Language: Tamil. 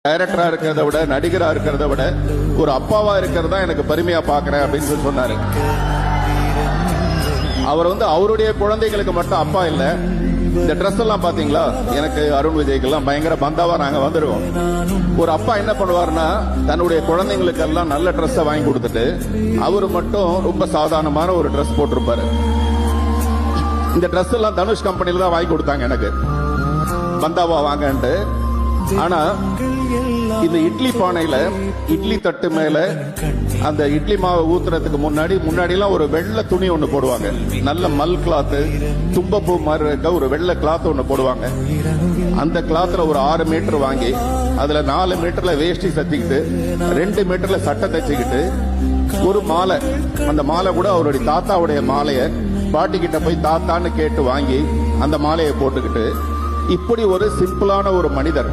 டைரக்டரா இருக்கிறத விட, நடிகரா இருக்கிறத விட ஒரு அப்பாவா இருக்கிறதா எனக்கு பெருமையா பாக்குறேன் அப்படின்னு சொன்னாரு. அவர் அவருடைய குழந்தைகளுக்கு மட்டும் அப்பா இல்ல. இந்த ட்ரெஸ் எல்லாம் பாத்தீங்களா, எனக்கு அருண் விஜய்க்கெல்லாம் பயங்கர பந்தாவா நாங்க வந்துருவோம். ஒரு அப்பா என்ன பண்ணுவாருன்னா, தன்னுடைய குழந்தைங்களுக்கு எல்லாம் நல்ல ட்ரெஸ் வாங்கி கொடுத்துட்டு அவரு மட்டும் ரொம்ப சாதாரணமான ஒரு ட்ரெஸ் போட்டிருப்பாரு. இந்த ட்ரெஸ் எல்லாம் தனுஷ் கம்பெனில தான் வாங்கி கொடுத்தாங்க எனக்கு, பந்தாவா வாங்கன்ட்டு. ஆனா இந்த இட்லி பானையில, இட்லி தட்டு மேல அந்த இட்லி மாவை ஊத்துறதுக்கு முன்னாடி எல்லாம் ஒரு வெள்ளை துணி ஒண்ணு போடுவாங்க. நல்ல மல் கிளாத், தும்பப்பூ மாதிரி இருக்க ஒரு வெள்ளை கிளாத் ஒண்ணு போடுவாங்க. அந்த கிளாத்ல ஒரு 6 மீட்டர் வாங்கி அதுல 4 மீட்டர்ல வேஷ்டி சத்திக்கிட்டு 2 மீட்டர்ல சட்டை தைச்சுக்கிட்டு ஒரு மாலை, அந்த மாலை கூட அவருடைய தாத்தாவுடைய மாலைய பாட்டி கிட்ட போய் தாத்தான்னு கேட்டு வாங்கி அந்த மாலையை போட்டுக்கிட்டு, இப்படி ஒரு சிம்பிளான ஒரு மனிதர்.